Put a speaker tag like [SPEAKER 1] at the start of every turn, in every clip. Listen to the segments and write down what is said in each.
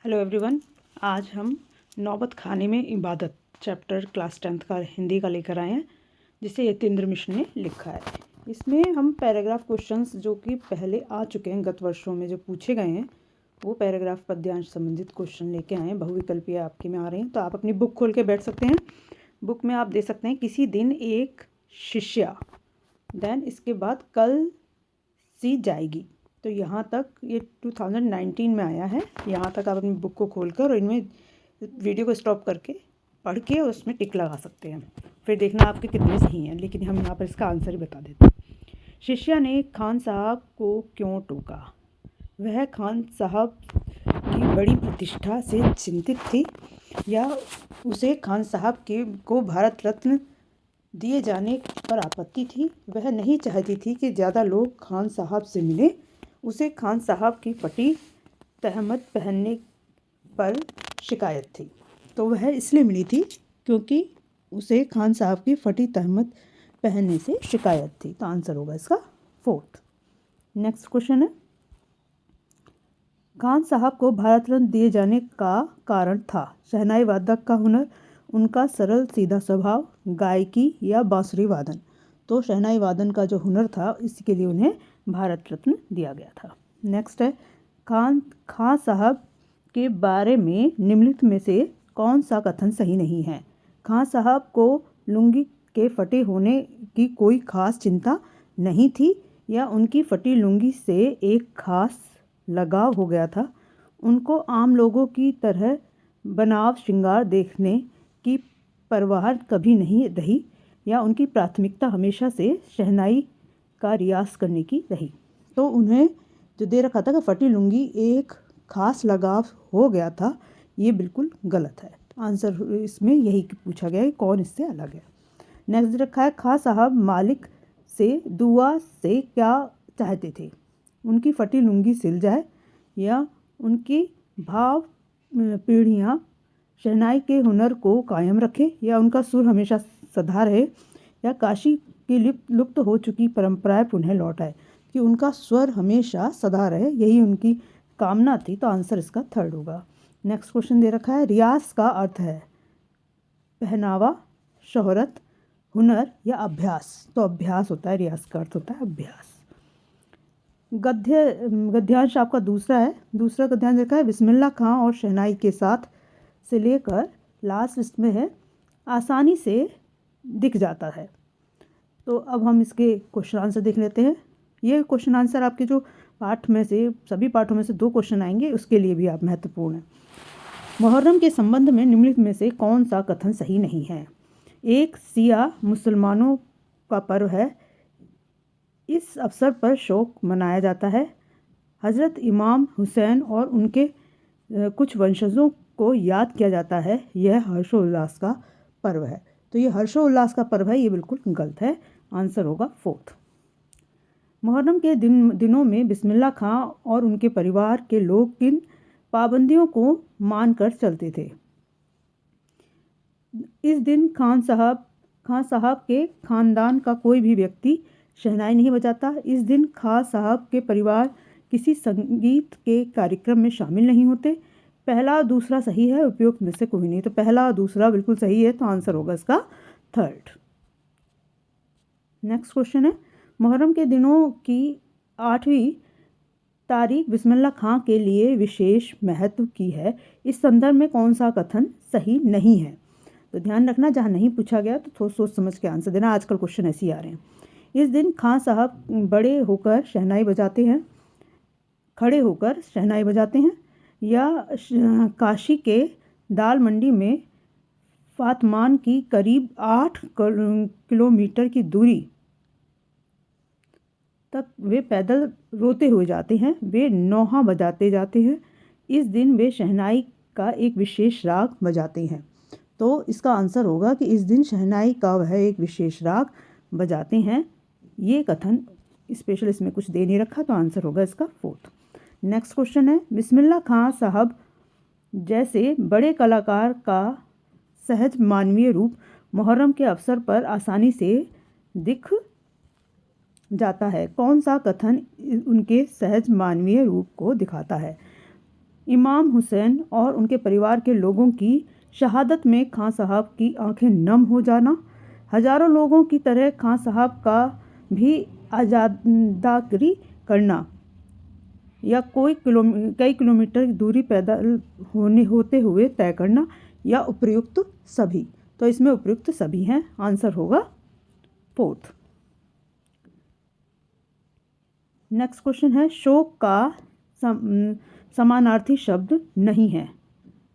[SPEAKER 1] Hello everyone. आज हम नौबत खाने में इबादत चैप्टर क्लास 10th का हिंदी का लेकर आए हैं, जिसे यतीन्द्र मिश्र ने लिखा है। इसमें हम पैराग्राफ क्वेश्चंस जो कि पहले आ चुके हैं, गत वर्षों में जो पूछे गए हैं, वो पैराग्राफ पद्यांश संबंधित क्वेश्चन लेके आए हैं। बहुविकल्पीय आपके में आ रहे हैं, तो आप अपनी बुक खोल के बैठ सकते हैं। बुक में आप दे सकते हैं किसी दिन एक शिष्या, देन इसके बाद कल सी जाएगी। तो यहाँ तक ये 2019 में आया है। यहाँ तक आप अपनी बुक को खोलकर और इनमें वीडियो को स्टॉप करके पढ़ के उसमें टिक लगा सकते हैं। फिर देखना आपके कितने सही हैं, लेकिन हम यहाँ पर इसका आंसर ही बता देते हैं। शिष्या ने खान साहब को क्यों टोका? वह खान साहब की बड़ी प्रतिष्ठा से चिंतित थी, या उसे खान साहब को भारत रत्न दिए जाने पर आपत्ति थी। वह नहीं चाहती थी कि ज़्यादा लोग खान साहब से मिलें। उसे खान साहब की फटी तहमत पहनने पर शिकायत थी। तो वह इसलिए मिली थी क्योंकि उसे खान साहब की फटी तहमत पहनने से शिकायत थी। तो आंसर होगा इसका 4th। नेक्स्ट क्वेश्चन है, खान साहब को भारत रत्न दिए जाने का कारण था शहनाई वादक का हुनर, उनका सरल सीधा स्वभाव, गायकी या बांसुरी वादन। तो शहनाई वादन का जो हुनर था, इसके लिए उन्हें भारत रत्न दिया गया था। नेक्स्ट है, खान साहब के बारे में निम्नलिखित में से कौन सा कथन सही नहीं है? खान साहब को लुंगी के फटे होने की कोई खास चिंता नहीं थी, या उनकी फटी लुंगी से एक खास लगाव हो गया था। उनको आम लोगों की तरह बनाव श्रृंगार देखने की परवाह कभी नहीं रही, या उनकी प्राथमिकता हमेशा से शहनाई का रियाज करने की रही। तो उन्हें जो दे रखा था कि फटी लुंगी एक खास लगाव हो गया था, ये बिल्कुल गलत है। आंसर इसमें यही पूछा गया है, कौन इससे अलग है। नेक्स्ट रखा है, खान साहब मालिक से दुआ से क्या चाहते थे? उनकी फटी लुंगी सिल जाए, या उनकी भाव पीढ़ियाँ शहनाई के हुनर को कायम रखे, या उनका सुर हमेशा सधा रहे, या काशी की लुप्त हो चुकी परंपराएं पुनः लौट आए। कि उनका स्वर हमेशा सदा रहे, यही उनकी कामना थी। तो आंसर इसका 3rd होगा। नेक्स्ट क्वेश्चन दे रखा है, रियाज का अर्थ है पहनावा, शोहरत, हुनर या अभ्यास। तो अभ्यास होता है, रियाज का अर्थ होता है अभ्यास। गद्यांश आपका दूसरा है। दूसरा गद्यांश देखा है, बिस्मिल्लाह खां और शहनाई के साथ से लेकर लास्ट लिस्ट में है, आसानी से दिख जाता है। तो अब हम इसके क्वेश्चन आंसर देख लेते हैं। ये क्वेश्चन आंसर आपके जो पाठ में से, सभी पाठों में से 2 क्वेश्चन आएंगे, उसके लिए भी आप महत्वपूर्ण है। मुहर्रम के संबंध में निम्नलिखित में से कौन सा कथन सही नहीं है? 1, सिया मुसलमानों का पर्व है, इस अवसर पर शोक मनाया जाता है। हज़रत इमाम हुसैन और उनके कुछ वंशजों को याद किया जाता है, यह हर्षोल्लास का पर्व है। तो ये हर्षोल्लास का पर्व है, ये बिल्कुल गलत है। आंसर होगा 4th। मुहर्रम के दिनों में बिस्मिल्लाह खां और उनके परिवार के लोग किन पाबंदियों को मानकर चलते थे? इस दिन खान साहब के खानदान का कोई भी व्यक्ति शहनाई नहीं बजाता। इस दिन खान साहब के परिवार किसी संगीत के कार्यक्रम में शामिल नहीं होते। पहला और दूसरा सही है, उपयुक्त में से कोई नहीं। तो पहला और दूसरा बिल्कुल सही है, तो आंसर होगा इसका 3rd। नेक्स्ट क्वेश्चन है, मुहर्रम के दिनों की 8वीं तारीख बिस्मिल्लाह खां के लिए विशेष महत्व की है। इस संदर्भ में कौन सा कथन सही नहीं है? तो ध्यान रखना, जहाँ नहीं पूछा गया तो थोड़ा सोच समझ के आंसर देना। आजकल क्वेश्चन ऐसे ही आ रहे हैं। इस दिन खान साहब बड़े होकर शहनाई बजाते हैं, खड़े होकर शहनाई बजाते हैं, या काशी के दाल मंडी में फातमान की करीब 8 किलोमीटर की दूरी तक वे पैदल रोते हुए जाते हैं। वे नौहा बजाते जाते हैं। इस दिन वे शहनाई का एक विशेष राग बजाते हैं। तो इसका आंसर होगा कि इस दिन शहनाई का वह एक विशेष राग बजाते हैं। ये कथन स्पेशल इसमें कुछ दे नहीं रखा, तो आंसर होगा इसका 4th। नेक्स्ट क्वेश्चन है, बिस्मिल्लाह खां साहब जैसे बड़े कलाकार का सहज मानवीय रूप मुहर्रम के अवसर पर आसानी से दिख जाता है। कौन सा कथन उनके सहज मानवीय रूप को दिखाता है? इमाम हुसैन और उनके परिवार के लोगों की शहादत में खां साहब की आंखें नम हो जाना, हजारों लोगों की तरह खां साहब का भी आज़ादारी करना, या कई किलोमीटर की दूरी पैदल होते हुए तय करना, या उपयुक्त सभी। तो इसमें उपयुक्त सभी हैं, आंसर होगा 4th। नेक्स्ट क्वेश्चन है, शोक का समानार्थी शब्द नहीं है।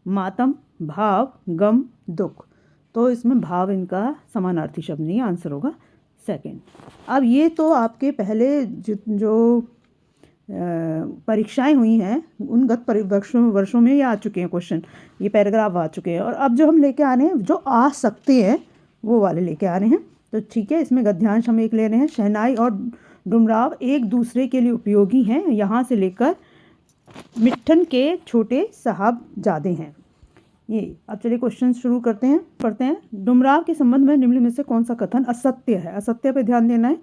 [SPEAKER 1] मातम, भाव, गम, दुख। तो इसमें भाव इनका समानार्थी शब्द नहीं है, आंसर होगा 2nd। अब ये तो आपके पहले जो परीक्षाएं हुई हैं उन गत वर्षों में ये आ चुके हैं क्वेश्चन, ये पैराग्राफ आ चुके हैं। और अब जो हम लेके आ रहे हैं, जो आ सकते हैं वो वाले लेके आ रहे हैं। तो ठीक है, इसमें गद्यांश हम एक ले रहे हैं। शहनाई और डुमराव एक दूसरे के लिए उपयोगी हैं, यहाँ से लेकर मिट्ठन के छोटे साहबजादे हैं। ये अब चलिए क्वेश्चन शुरू करते हैं, पढ़ते हैं। डुमराव के संबंध में निम्न में से कौन सा कथन असत्य है? असत्य पे ध्यान देना है।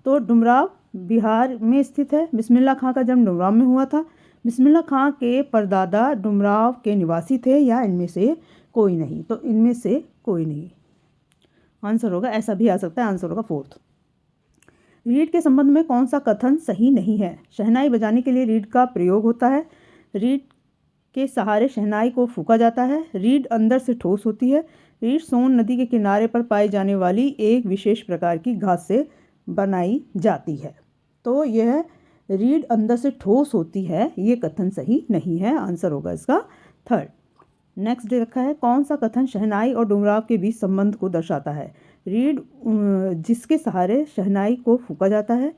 [SPEAKER 1] तो डुमराव बिहार में स्थित है। बिस्मिल्लाह खां का जन्म डुमराव में हुआ था। बिस्मिल्लाह खां के परदादा डुमराव के निवासी थे, या इनमें से कोई नहीं? तो इनमें से कोई नहीं, आंसर होगा, ऐसा भी आ सकता है, आंसर होगा 4th। रीड के संबंध में कौन सा कथन सही नहीं है? शहनाई बजाने के लिए रीड का प्रयोग होता है। रीड के सहारे शहनाई को फूंका जाता है। रीड अंदर से ठोस होती है। रीड सोन नदी के किनारे पर पाई जाने वाली एक विशेष प्रकार की घास से बनाई जाती है। तो यह रीड अंदर से ठोस होती है, ये कथन सही नहीं है, आंसर होगा इसका 3rd। नेक्स्ट दे रखा है, कौन सा कथन शहनाई और डुमराव के बीच संबंध को दर्शाता है? रीड जिसके सहारे शहनाई को फूंका जाता है,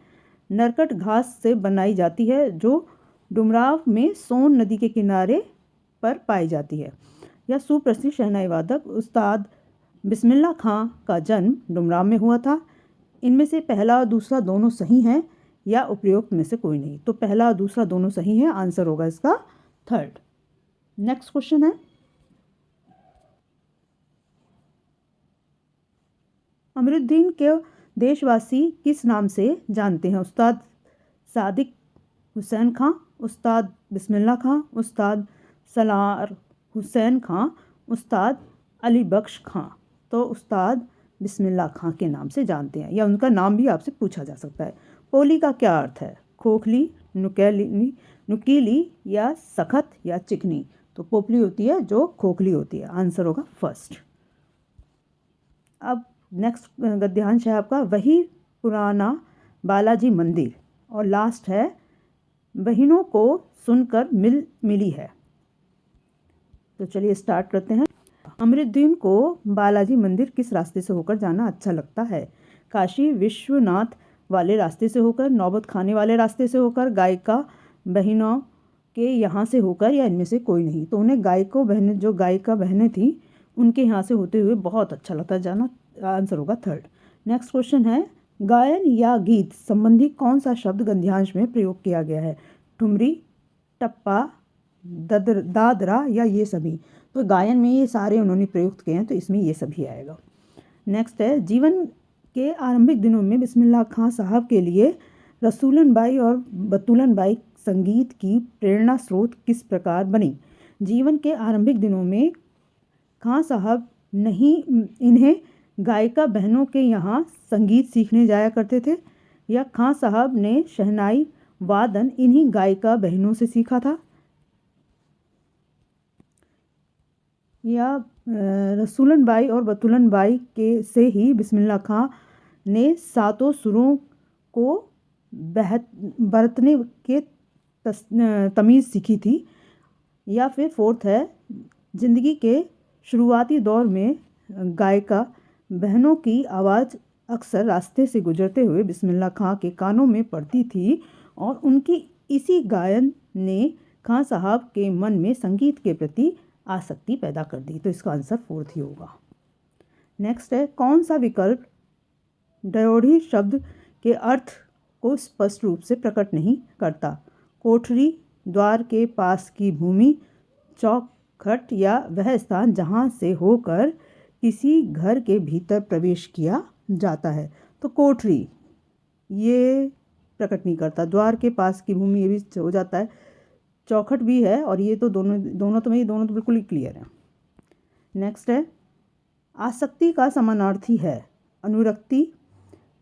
[SPEAKER 1] नरकट घास से बनाई जाती है जो डुमराव में सोन नदी के किनारे पर पाई जाती है, या सुप्रसिद्ध शहनाई वादक उस्ताद बिस्मिल्लाह खां का जन्म डुमराव में हुआ था। इनमें से पहला और दूसरा दोनों सही हैं, या उपयुक्त में से कोई नहीं? तो पहला और दूसरा दोनों सही हैं, आंसर होगा इसका 3rd। नेक्स्ट क्वेश्चन है, अमरुद्दीन के देशवासी किस नाम से जानते हैं? उस्ताद सादिक हुसैन खां, उस्ताद बिस्मिल्लाह खां, उस्ताद सलार हुसैन खां, उस्ताद अली बख्श खां। तो उस्ताद बिस्मिल्लाह खां के नाम से जानते हैं, या उनका नाम भी आपसे पूछा जा सकता है। पोली का क्या अर्थ है? खोखली, नुकीली, या सख्त, या चिकनी? तो पोपली होती है जो खोखली होती है, आंसर होगा 1st। अब नेक्स्ट गद्यांश है आपका, वही पुराना बालाजी मंदिर, और लास्ट है, बहनों को सुनकर मिली है। तो चलिए स्टार्ट करते हैं। अमरुद्दीन को बालाजी मंदिर किस रास्ते से होकर जाना अच्छा लगता है? काशी विश्वनाथ वाले रास्ते से होकर, नौबत खाने वाले रास्ते से होकर, गायिका बहनों के यहाँ से होकर, या इनमें से कोई नहीं? तो उन्हें जो गायिका बहनें थीं उनके यहाँ से होते हुए बहुत अच्छा लगता जाना, आंसर होगा 3rd। नेक्स्ट क्वेश्चन है, गायन या गीत संबंधी कौन सा शब्द गद्यांश में प्रयोग किया गया है? ठुमरी, टप्पा, दादरा, या ये सभी? तो गायन में ये सारे उन्होंने प्रयुक्त किए हैं, तो इसमें ये सभी आएगा। नेक्स्ट है, जीवन के आरंभिक दिनों में बिस्मिल्लाह खां साहब के लिए रसूलन बाई और बतूलन बाई संगीत की प्रेरणा स्रोत किस प्रकार बनी? जीवन के आरंभिक दिनों में खां साहब इन्हें गायिका बहनों के यहाँ संगीत सीखने जाया करते थे, या खां साहब ने शहनाई वादन इन्हीं गायिका बहनों से सीखा था, या रसूलन बाई और बतूलन बाई के से ही बिस्मिल्लाह खां ने सातों सुरों को बरतने के तमीज़ सीखी थी, या फिर 4th है, ज़िंदगी के शुरुआती दौर में गायिका बहनों की आवाज़ अक्सर रास्ते से गुजरते हुए बिस्मिल्लाह खां के कानों में पड़ती थी, और उनकी इसी गायन ने खां साहब के मन में संगीत के प्रति आसक्ति पैदा कर दी। तो इसका आंसर 4th ही होगा। नेक्स्ट है, कौन सा विकल्प ड्योढ़ी शब्द के अर्थ को स्पष्ट रूप से प्रकट नहीं करता? कोठरी, द्वार के पास की भूमि, चौखट, या वह स्थान जहाँ से होकर किसी घर के भीतर प्रवेश किया जाता है? तो कोठरी ये प्रकट नहीं करता। द्वार के पास की भूमि ये भी हो जाता है, चौखट भी है, और ये तो दोनों तो बिल्कुल ही क्लियर हैं। नेक्स्ट है, आसक्ति का समानार्थी है अनुरक्ति,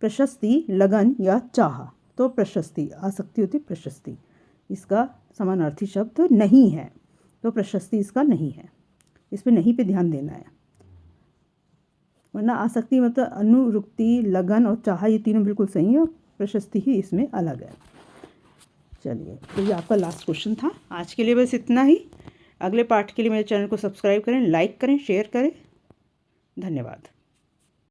[SPEAKER 1] प्रशस्ति, लगन या चाह। तो प्रशस्ति, आसक्ति होती प्रशस्ति, इसका समानार्थी शब्द नहीं है, तो प्रशस्ति इसका नहीं है। इस पे नहीं पे ध्यान देना है, वरना आसक्ति मतलब अनुरक्ति, लगन और चाह ये तीनों बिल्कुल सही है, प्रशस्ति ही इसमें अलग है। चलिए, तो ये आपका लास्ट क्वेश्चन था। आज के लिए बस इतना ही। अगले पार्ट के लिए मेरे चैनल को सब्सक्राइब करें, लाइक करें, शेयर करें। धन्यवाद।